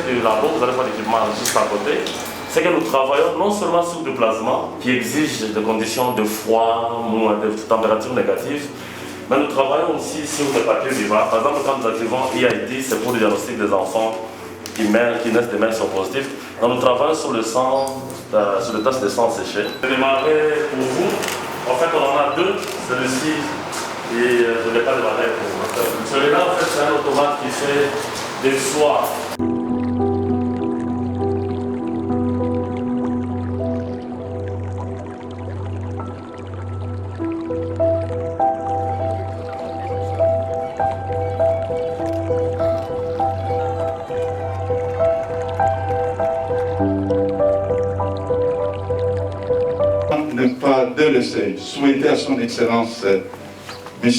l'aspect du labo, vous allez voir l'équipement juste à côté, c'est que nous travaillons non seulement sur du plasma qui exige des conditions de froid, de température négative, mais nous travaillons aussi sur des papiers vivants. Par exemple, quand nous activons EID, c'est pour le diagnostic des enfants qui naissent des mères positifs. Donc nous travaillons sur le sang, sur le test de sang séché. Je vais démarrer pour vous. En fait, on en a deux. Celui-ci, et je ne l'ai pas démarré pour vous. Celui-là, en fait, c'est un automate qui fait des soies. Ne pas de le souhaiter à son Excellence M.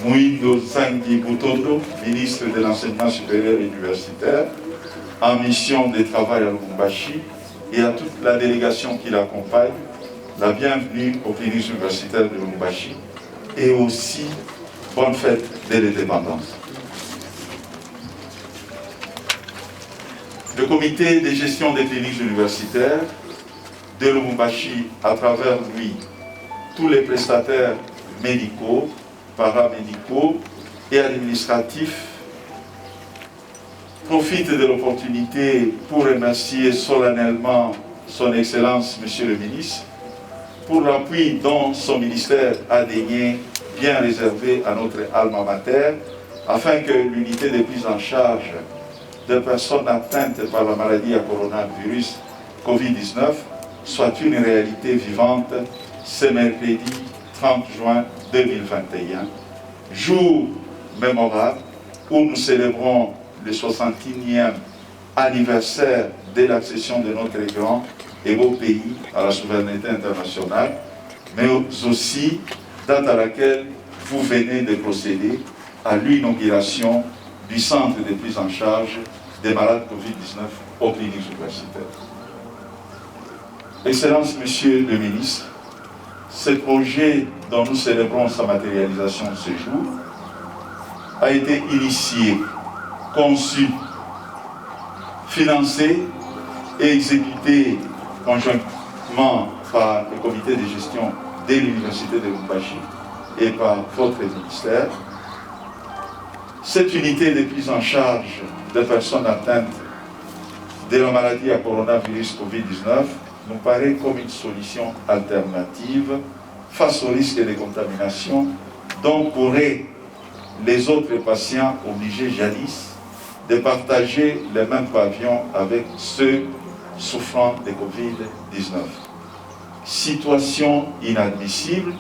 Mouindo Zangui Butondo, ministre de l'Enseignement supérieur et universitaire, en mission de travail à Lubumbashi, et à toute la délégation qui l'accompagne, la bienvenue aux cliniques universitaires de Lubumbashi, et aussi bonne fête de l'indépendance. Le comité de gestion des cliniques universitaires de Lubumbashi, à travers lui, tous les prestataires médicaux, paramédicaux et administratifs, profitent de l'opportunité pour remercier solennellement son Excellence, Monsieur le Ministre, pour l'appui dont son ministère a daigné bien réservé à notre alma mater, afin que l'unité de prise en charge de personnes atteintes par la maladie à coronavirus Covid-19 soit une réalité vivante ce mercredi 30 juin 2021, jour mémorable où nous célébrons le 61e anniversaire de l'accession de notre grand et beau pays à la souveraineté internationale, mais aussi date à laquelle vous venez de procéder à l'inauguration du centre de prise en charge des malades Covid-19 aux cliniques universitaires. Excellence, Monsieur le Ministre, ce projet dont nous célébrons sa matérialisation ce jour a été initié, conçu, financé et exécuté conjointement par le comité de gestion de l'Université de Lubumbashi et par votre ministère. Cette unité de prise en charge des personnes atteintes de la maladie à coronavirus Covid-19 nous paraît comme une solution alternative face au risque de contamination dont couraient les autres patients obligés jadis de partager le même pavillon avec ceux souffrant de Covid-19. Situation inadmissible,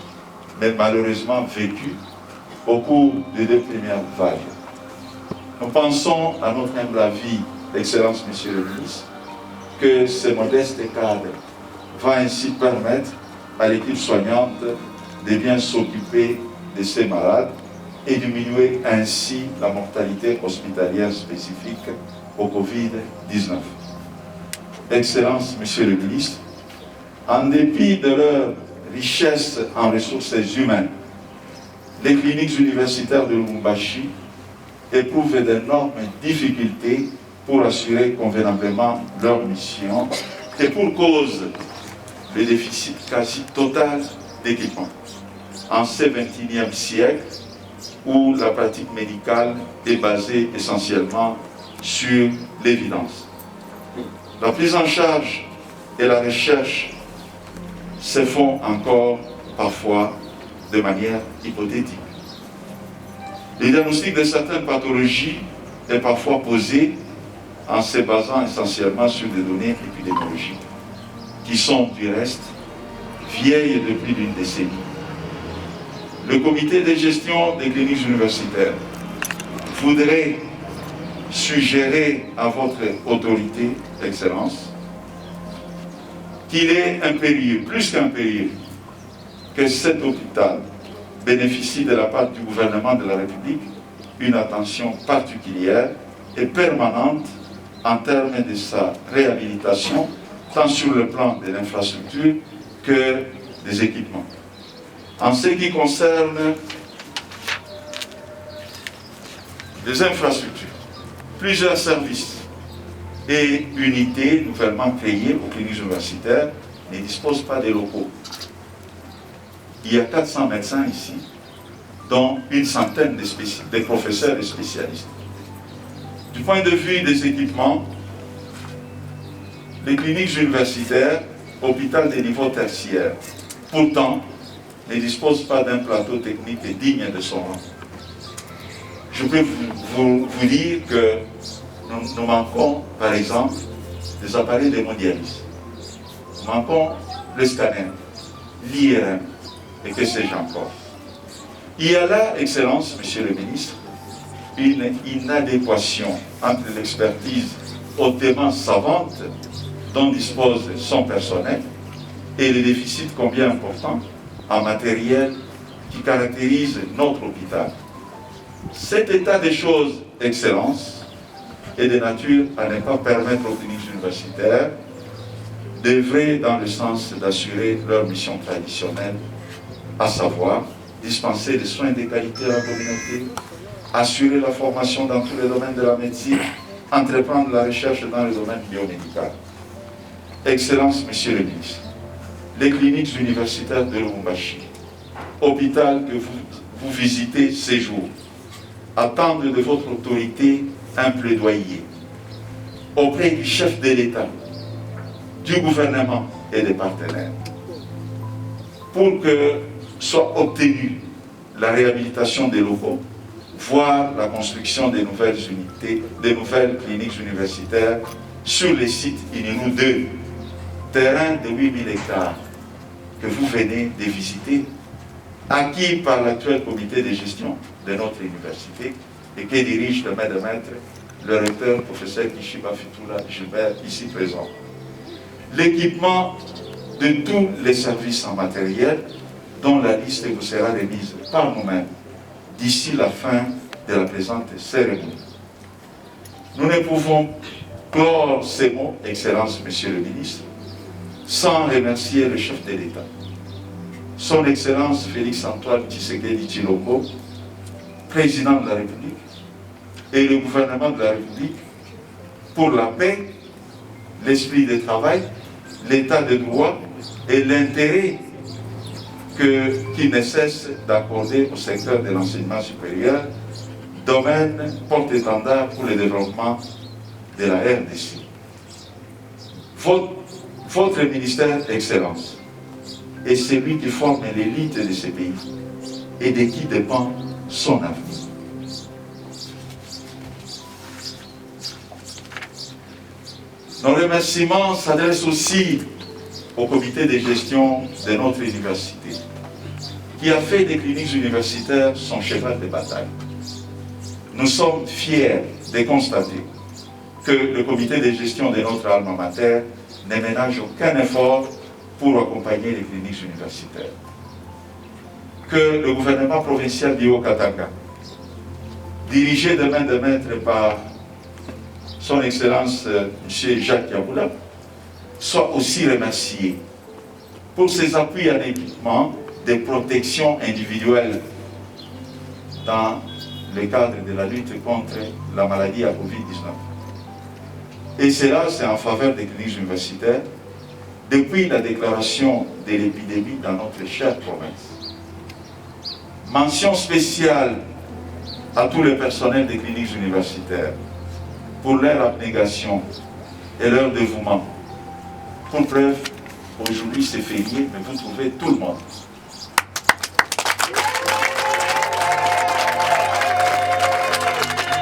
mais malheureusement vécue au cours des 2 premières vagues. Nous pensons, à notre humble avis, Excellence, Monsieur le Ministre, que ce modeste cadre va ainsi permettre à l'équipe soignante de bien s'occuper de ces malades et diminuer ainsi la mortalité hospitalière spécifique au Covid-19. Excellence, Monsieur le Ministre, en dépit de leur richesse en ressources humaines, les cliniques universitaires de Lubumbashi éprouvent d'énormes difficultés pour assurer convenablement leur mission et pour cause le déficit quasi total d'équipement. En ce XXIe siècle, où la pratique médicale est basée essentiellement sur l'évidence. La prise en charge et la recherche se font encore parfois de manière hypothétique. Le diagnostic de certaines pathologies est parfois posé en se basant essentiellement sur des données épidémiologiques, qui sont du reste vieilles de plus d'une décennie. Le comité de gestion des cliniques universitaires voudrait suggérer à votre autorité, Excellence, qu'il est impérieux, plus qu'impérieux, que cet hôpital bénéficie de la part du gouvernement de la République une attention particulière et permanente en termes de sa réhabilitation, tant sur le plan de l'infrastructure que des équipements. En ce qui concerne les infrastructures, plusieurs services et unités nouvellement créées aux cliniques universitaires ne disposent pas de locaux. Il y a 400 médecins ici, dont une centaine de professeurs et spécialistes. Du point de vue des équipements, les cliniques universitaires, hôpital de niveau tertiaire, pourtant, ne disposent pas d'un plateau technique digne de son nom. Je peux vous dire que nous manquons, par exemple, des appareils d'hémodialyse. Nous manquons le scanner, l'IRM, et que sais-je encore. Il y a là, Excellence, Monsieur le Ministre, une inadéquation entre l'expertise hautement savante dont dispose son personnel et les déficits combien importants en matériel qui caractérise notre hôpital. Cet état des choses, Excellence, est de nature à ne pas permettre aux cliniques universitaires d'œuvrer dans le sens d'assurer leur mission traditionnelle, à savoir dispenser des soins de qualité à la communauté, assurer la formation dans tous les domaines de la médecine, entreprendre la recherche dans le domaine biomédical. Excellence, Monsieur le Ministre, les cliniques universitaires de Lubumbashi, hôpital que vous visitez ces jours, attendent de votre autorité un plaidoyer auprès du chef de l'État, du gouvernement et des partenaires, pour que soit obtenue la réhabilitation des locaux, voire la construction des nouvelles unités, des nouvelles cliniques universitaires sur les sites ININU 2, terrain de 8000 hectares que vous venez de visiter, acquis par l'actuel comité de gestion de notre université et que dirige de main de maître le recteur, professeur Kishiba Fitula Gilbert, ici présent. L'équipement de tous les services en matériel dont la liste vous sera remise par nous-mêmes d'ici la fin de la présente cérémonie. Nous ne pouvons clore ces mots, Excellence, Monsieur le Ministre, sans remercier le chef de l'État, Son Excellence Félix-Antoine Tshisekedi Tshilombo, Président de la République, et le gouvernement de la République pour la paix, l'esprit de travail, l'état de droit et l'intérêt qui ne cesse d'accorder au secteur de l'enseignement supérieur, domaine porte-étendard pour le développement de la RDC. Votre ministère, Excellence, est celui qui forme l'élite de ce pays et de qui dépend son avenir. Nos remerciements s'adressent aussi au comité de gestion de notre université, qui a fait des cliniques universitaires son cheval de bataille. Nous sommes fiers de constater que le comité de gestion de notre alma mater ne ménage aucun effort pour accompagner les cliniques universitaires. Que le gouvernement provincial du Haut-Katanga, dirigé de main de maître par Son Excellence M. Jacques Yaboula, soit aussi remercié pour ses appuis en équipement de protection individuelle dans le cadre de la lutte contre la maladie à Covid-19. Et cela, c'est en faveur des cliniques universitaires depuis la déclaration de l'épidémie dans notre chère province. Mention spéciale à tous les personnels des cliniques universitaires pour leur abnégation et leur dévouement. Pour preuve, aujourd'hui c'est férié, mais vous trouvez tout le monde.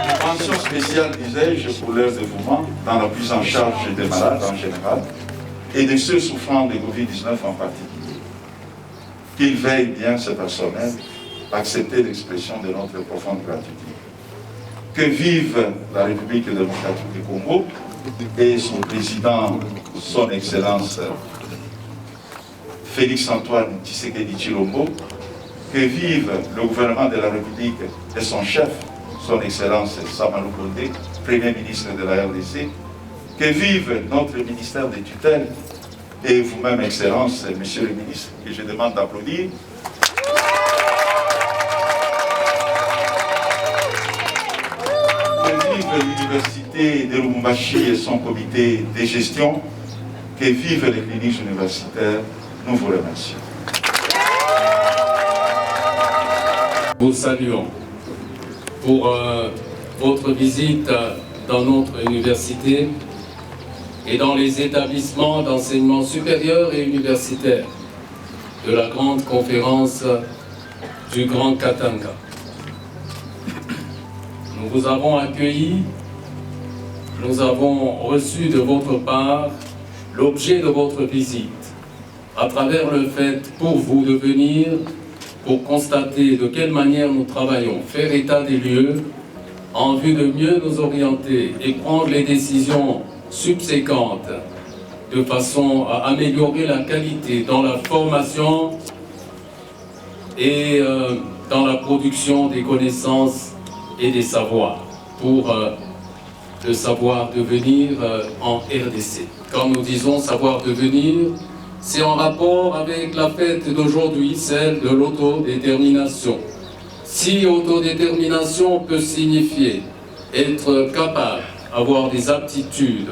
Une mention spéciale, disais-je, pour leur dévouement dans la prise en charge des malades en général et de ceux souffrant de Covid-19 en particulier. Qu'ils veillent bien, ce personnel, à accepter l'expression de notre profonde gratitude. Que vive la République démocratique du Congo et son président, son Excellence Félix-Antoine Tshisekedi Tshilombo, que vive le gouvernement de la République et son chef, son Excellence Samalou Kondé, Premier ministre de la RDC, que vive notre ministère des tutelles et vous-même, Excellence, Monsieur le ministre, que je demande d'applaudir. Que vive l'université de Lubumbashi et son comité de gestion, que vivent les cliniques universitaires, nous vous remercions. Vous saluons pour votre visite dans notre université et dans les établissements d'enseignement supérieur et universitaire de la grande conférence du Grand Katanga. Nous vous avons accueillis, nous avons reçu de votre part l'objet de votre visite, à travers le fait pour vous de venir pour constater de quelle manière nous travaillons, faire état des lieux en vue de mieux nous orienter et prendre les décisions subséquentes de façon à améliorer la qualité dans la formation et dans la production des connaissances et des savoirs pour le savoir devenir en RDC. Quand nous disons savoir devenir, c'est en rapport avec la fête d'aujourd'hui, celle de l'autodétermination. Si autodétermination peut signifier être capable, avoir des aptitudes,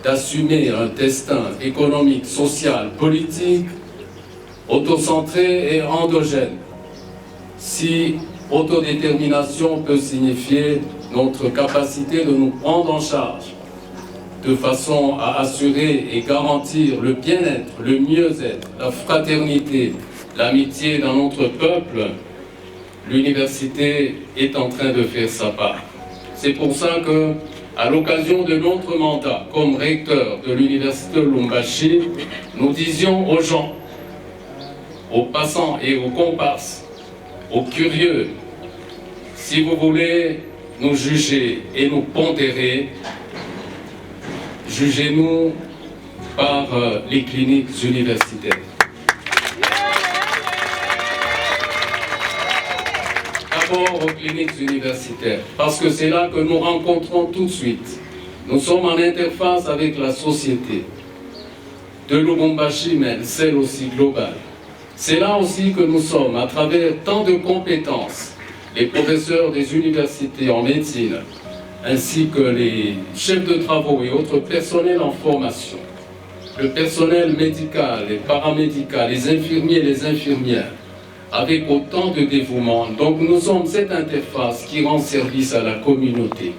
d'assumer un destin économique, social, politique, autocentré et endogène. Si autodétermination peut signifier notre capacité de nous prendre en charge de façon à assurer et garantir le bien-être, le mieux-être, la fraternité, l'amitié dans notre peuple, l'université est en train de faire sa part. C'est pour ça que, à l'occasion de notre mandat comme recteur de l'université de Lubumbashi, nous disions aux gens, aux passants et aux comparses, aux curieux, si vous voulez nous juger et nous pondérer, jugez-nous par les cliniques universitaires. D'abord aux cliniques universitaires, parce que c'est là que nous rencontrons tout de suite. Nous sommes en interface avec la société de Lubumbashi, mais celle aussi globale. C'est là aussi que nous sommes, à travers tant de compétences, les professeurs des universités en médecine, ainsi que les chefs de travaux et autres personnels en formation, le personnel médical et paramédical, les infirmiers et les infirmières, avec autant de dévouement. Donc nous sommes cette interface qui rend service à la communauté.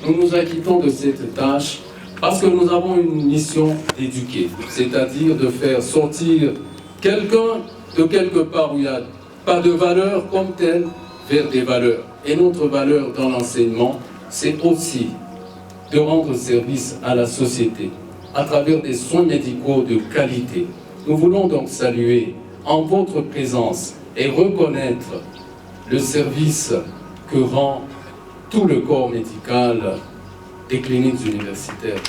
Nous nous acquittons de cette tâche parce que nous avons une mission d'éduquer, c'est-à-dire de faire sortir quelqu'un de quelque part où il n'y a pas de valeur comme telle vers des valeurs. Et notre valeur dans l'enseignement, c'est aussi de rendre service à la société à travers des soins médicaux de qualité. Nous voulons donc saluer en votre présence et reconnaître le service que rend tout le corps médical des cliniques universitaires.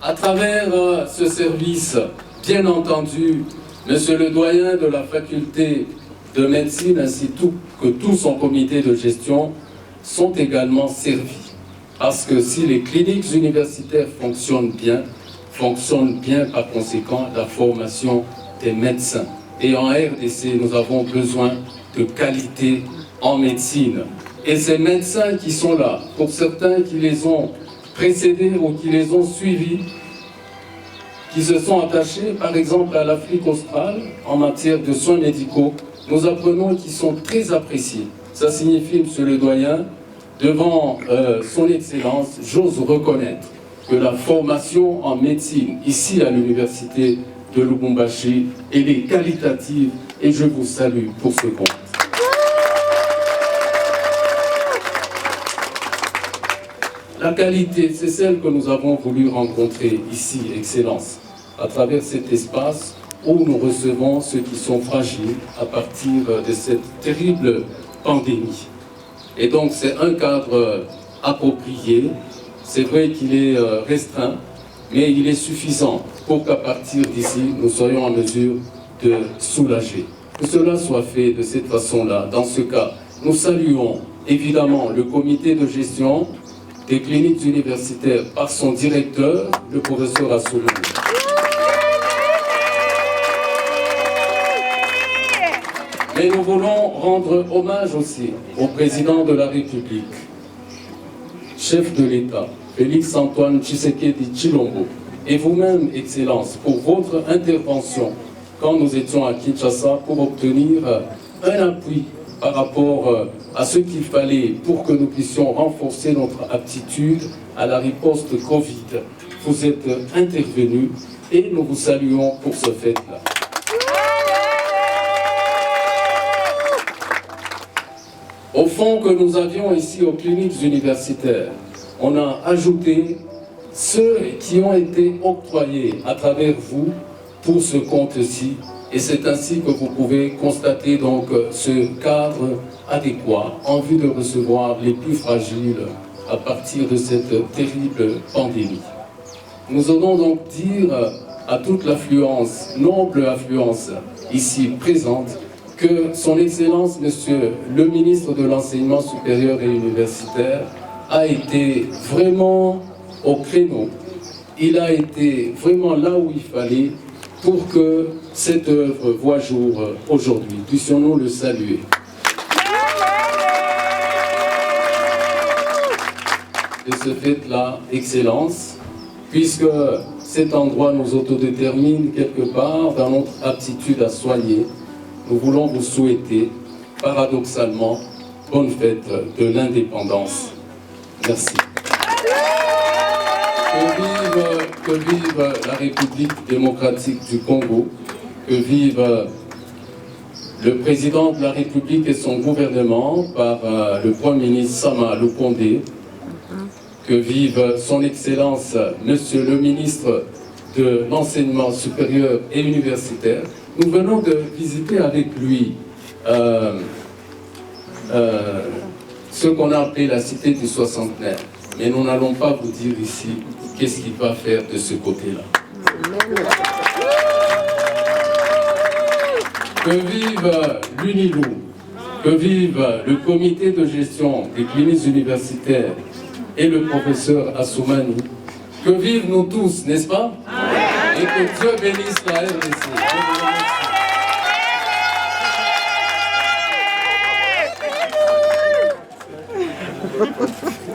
À travers ce service, bien entendu, Monsieur le doyen de la faculté de médecine ainsi que tout son comité de gestion sont également servis. Parce que si les cliniques universitaires fonctionnent bien par conséquent la formation des médecins. Et en RDC, nous avons besoin de qualité en médecine. Et ces médecins qui sont là, pour certains qui les ont précédés ou qui les ont suivis, qui se sont attachés par exemple à l'Afrique australe en matière de soins médicaux, nous apprenons qu'ils sont très appréciés. Ça signifie, Monsieur le doyen, devant son Excellence, j'ose reconnaître que la formation en médecine ici à l'université de Lubumbashi, elle est qualitative et je vous salue pour ce compte. La qualité, c'est celle que nous avons voulu rencontrer ici, Excellence, à travers cet espace où nous recevons ceux qui sont fragiles à partir de cette terrible pandémie. Et donc c'est un cadre approprié, c'est vrai qu'il est restreint, mais il est suffisant pour qu'à partir d'ici, nous soyons en mesure de soulager. Que cela soit fait de cette façon-là. Dans ce cas, nous saluons évidemment le comité de gestion des cliniques universitaires par son directeur, le professeur Assoulou. Mais nous voulons rendre hommage aussi au président de la République, chef de l'État, Félix-Antoine Tshisekedi Tshilombo, et vous-même, Excellence, pour votre intervention quand nous étions à Kinshasa pour obtenir un appui par rapport à ce qu'il fallait pour que nous puissions renforcer notre aptitude à la riposte Covid. Vous êtes intervenus et nous vous saluons pour ce fait-là. Au fonds que nous avions ici aux cliniques universitaires, on a ajouté ceux qui ont été octroyés à travers vous pour ce compte-ci. Et c'est ainsi que vous pouvez constater donc ce cadre adéquat en vue de recevoir les plus fragiles à partir de cette terrible pandémie. Nous allons donc dire à toute l'affluence, noble affluence ici présente, que son Excellence, Monsieur le ministre de l'Enseignement supérieur et universitaire, a été vraiment au créneau. Il a été vraiment là où il fallait pour que cette œuvre voie jour aujourd'hui. Puissions-nous le saluer. De ce fait-là, Excellence, puisque cet endroit nous autodétermine quelque part dans notre aptitude à soigner, nous voulons vous souhaiter, paradoxalement, bonne fête de l'indépendance. Merci. Que vive la République démocratique du Congo, que vive le président de la République et son gouvernement par le Premier ministre Sama Lukonde, que vive son Excellence, Monsieur le ministre de l'Enseignement supérieur et universitaire. Nous venons de visiter avec lui ce qu'on a appelé la cité du Soixantenaire. Mais nous n'allons pas vous dire ici qu'est-ce qu'il va faire de ce côté-là. Que vive l'UNILU, que vive le comité de gestion des cliniques universitaires et le professeur Assoumani, que vivent nous tous, n'est-ce pas? Et que Dieu bénisse la RDC.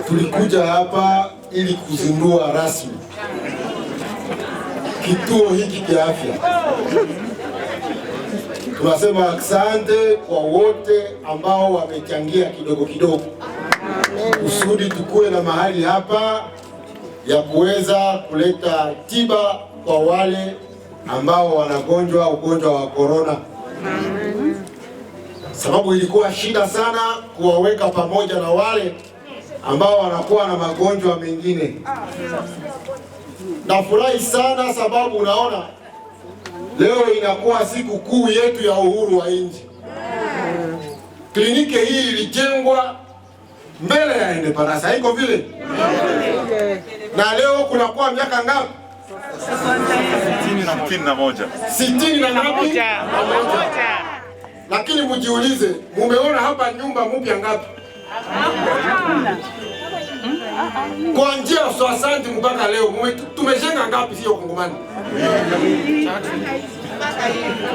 Tulikuja hapa ili kuzindua rasmi kituo hiki cha afya. Tunasema asante kwa wote ambao wamechangia kidogo kidogo kusudi tukue na mahali hapa ya kuweza kuleta tiba kwa wale ambao wanagonjwa ugonjwa wa corona. Sababu ilikuwa shida sana kuwaweka pamoja na wale ambao wanakuwa na magonjwa mengine. Nafurahi sana sababu unaona leo inakuwa siku kuu yetu ya uhuru wa nchi. Kliniki hii ilijengwa mbele ya independence, haiko vile? Na leo kunakuwa miaka ngapi? 60 na ngapi? Lakini mjiulize, mumeona hapa nyumba mpya ngapi? Kwa njia ya 60 mpaka leo tumejenga ngapi sio Kongomani?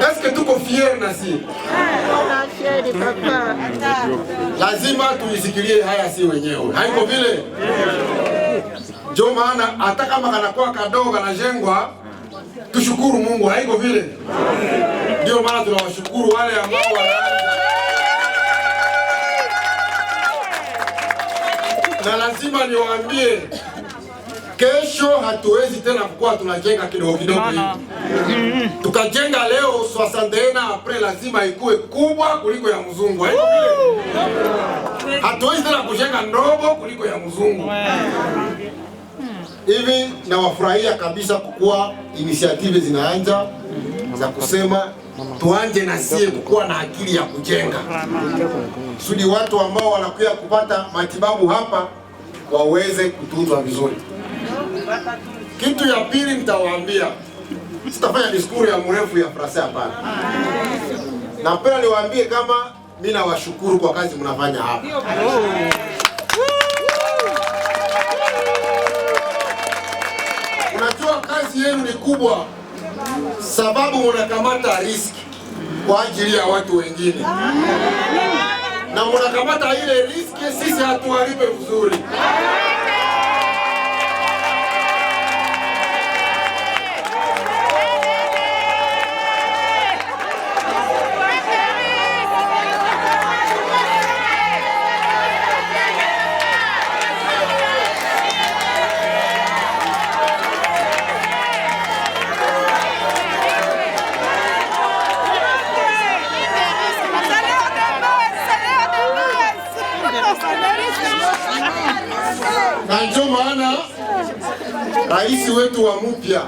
Est-ce que tuko fier na si? Lazima tuisikilie haya si wenyewe. Haiko vile? Ndio maana hata kama kanakuwa kadogo kanajengwa, tushukuru Mungu, haiko vile? Ndio maana tunawashukuru wale ambao wanaanza. Na lazima niwaambie, kesho hatuwezi tena kuwa tunajenga kidogo kidogo hivi. Tukajenga leo 61 apres lazima ikuwe kubwa kuliko ya mzungu. Haiko vile? Hatuwezi tena kujenga ndogo kuliko ya mzungu. Hivi na wafurahia kabisa kuwa initiative zinaanza za kusema tuanje na sie kuwa na akili ya kujenga. Sudi watu ambao wanakuja kupata matibabu hapa waweze kutunzwa vizuri. Kitu ya pili nitawaambia, sitafanya diskuru ya mrefu ya frase hapana. Na pia niwaambie kama mimi nawashukuru kwa kazi mnafanya hapa. Unajua kazi yenu ni kubwa sababu mnakamata riski. kwa ajili ya watu wengine, na mnakamata ile riski, sisi hatuwalipe vizuri. Na ndio maana rais wetu wa mpya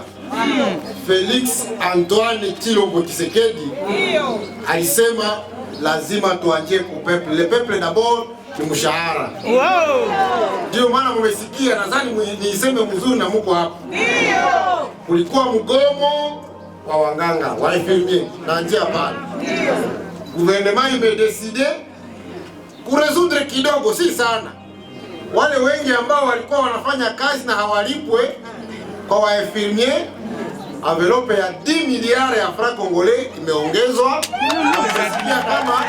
Felix Antoine Tshilombo Tshisekedi alisema lazima tuanzie ku peuple. Le peuple d'abord ni mshahara. Ndio maana mmesikia, nadhani niiseme mzuri na mko hapa. Kulikuwa mgomo wa waganga wa infirmier na njia pale. Gouvernement imedecide kuresoudre kidogo, si sana. Wale wengi ambao walikuwa wanafanya kazi na hawalipwe kwa wainfirmier, envelope ya 10 miliards ya francs congolais imeongezwa. Na mnasikia kama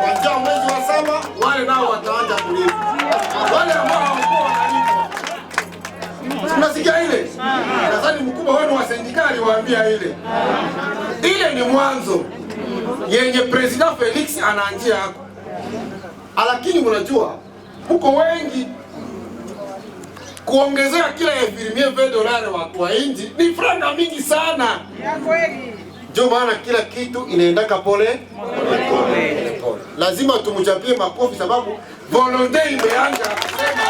kuanzia mwezi wa 7 wale nao wataanza kulipa. Wale ambao hawakuwa wanalipwa, tunasikia ile. Nadhani mkubwa wenu wa sindikali waambia ile. Ile ni mwanzo yenye President Felix anaanzia hapo. Lakini mnajua huko wengi kuongezea kila infirmier $20 wa inji ni franga mingi sana. Ndio maana kila kitu inaendaka pole. Lazima tumchapie makofi sababu volonte imeanza kusema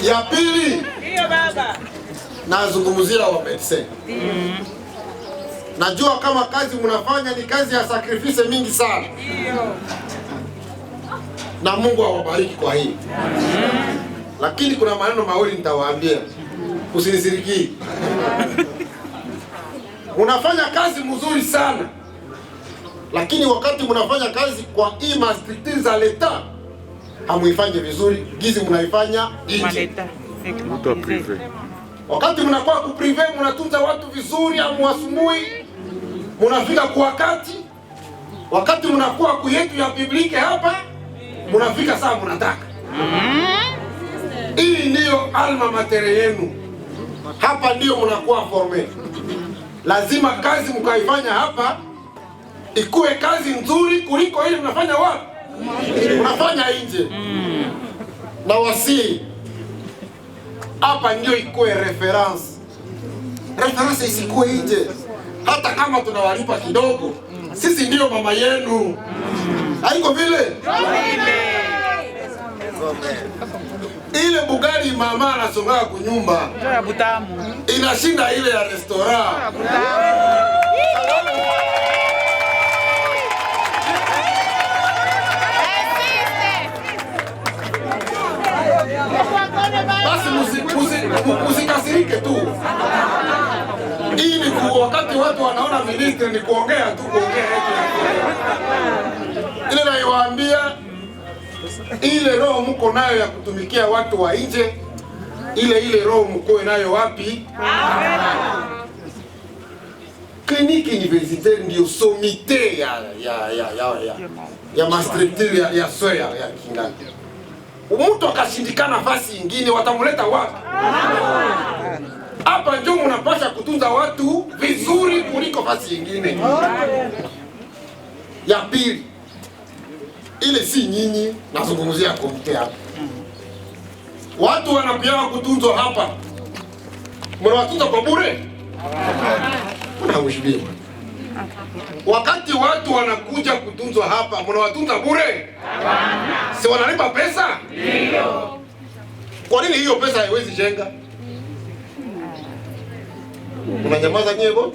ya pili. Nazungumzia wa medecin. Najua kama kazi mnafanya ni kazi ya sacrifice mingi sana. Na Mungu awabariki kwa hii. Lakini kuna maneno mawili nitawaambia. Usinisiriki. Mnafanya kazi mzuri sana. Lakini wakati mnafanya kazi kwa ima structure za leta, hamuifanye vizuri, gizi mnaifanya nje. Wakati mnakuwa ku privé, mnatunza watu vizuri, hamuwasumbui, mnafika kwa wakati. Wakati mnakuwa ku yetu ya publique hapa, mnafika saa mnataka. Hii ndiyo alma mater yenu. Hapa ndiyo mnakuwa formé. Lazima kazi mkaifanya hapa ikuwe kazi nzuri kuliko ile mnafanya wapi? Mnafanya nje. Na wasi hapa ndio ikuwe reference. Reference isikuwe nje. Hata kama tunawalipa kidogo, sisi ndio mama yenu. Haiko vile? Ile bugali mama anasonga kunyumba inashinda ile ya restaurant. Basi musikasirike tu. Hii ni wakati watu wanaona ministri ni kuongea tu, kuongea ile naiwaambia, ile roho mko nayo ya kutumikia watu wa nje, ile roho mko nayo wapi? Kliniki universitaire ndio somite ya mastructure ya soya ya kingani. Mtu akashindikana nafasi nyingine watamuleta wapi? Hapa ndio mnapaswa kutunza watu vizuri kuliko nafasi nyingine. Ya pili, ile si nyinyi, nazungumzia komite hapa. Watu wanapewa kutunzwa hapa, mnawatunza kwa bure? Mnaushibia. Wakati watu wanakuja kutunzwa hapa, mnawatunza bure? Si wanalipa pesa? Ndio. Kwa nini hiyo pesa haiwezi jenga? Unanyamaza nyebo?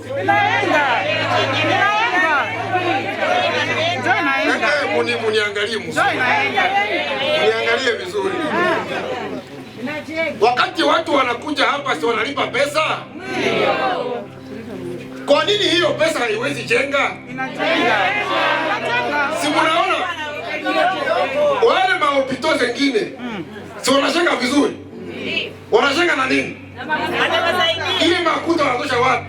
Muniangalie mzuri. Muniangalie vizuri. Wakati watu wanakuja hapa, si wanalipa pesa? Ndio. Kwa nini hiyo pesa haiwezi jenga? Inajenga. Si mnaona? Wale mahopito zengine si wanajenga vizuri? Wanajenga na nini? Ile makuta wanatosha wapi?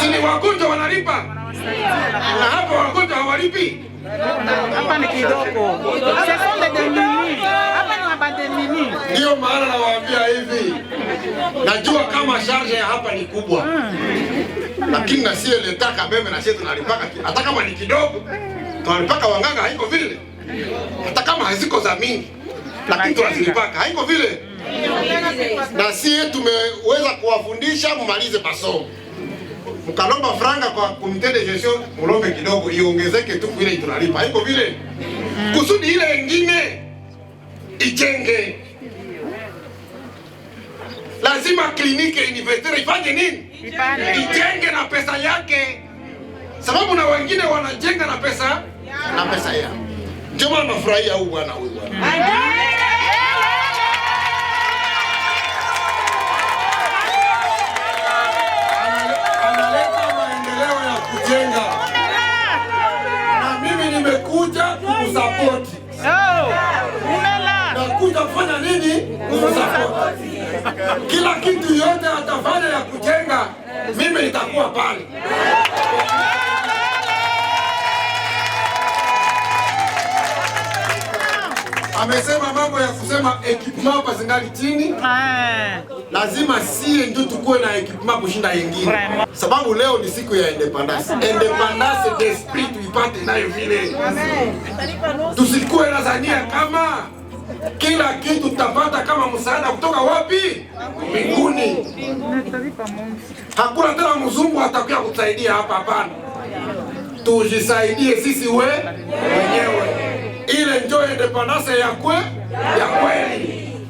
Si ni wagonjwa wanalipa, na hapa wagonjwa hawalipi. Hapa ni kidogo. Hapa ni mabademini. Ndio maana nawaambia hivi, najua kama charge ya hapa ni kubwa, lakini na sie leta kabembe na sie tunalipaka, hata kama ni kidogo tunalipaka. Wanganga haiko vile, hata kama haziko za mingi, lakini tunazilipaka, haiko vile. Na sie tumeweza kuwafundisha mumalize masomo, mkalomba franga kwa comité de gestion, mulombe kidogo iongezeke tu ile tunalipa, haiko vile, kusudi ile nyingine ijenge. Lazima kliniki universitaire ifanye nini? Ijenge na pesa yake, sababu na wengine wanajenga na pesa yao. Ndio maana nafurahia huyu bwana. Analeta maendeleo ya kujenga, na mimi nimekuja kukusapoti. Nakuja kufanya nini? Kukusapoti. Kila kitu yote atafanya ya kujenga, mimi nitakuwa pale. Amesema mambo ya kusema equipment hapa zingali chini. Lazima sie ndio tukue na equipment kushinda yengine, sababu leo ni siku ya independence. Independence d'esprit tuipate nayo vile. Tusikue na zania kama kila kitu tutapata kama msaada kutoka wapi? Mbinguni. Hakuna tena mzungu atakuja kutusaidia hapa, hapana. Tujisaidie sisi wenyewe. Ile ndio independence ya kweli.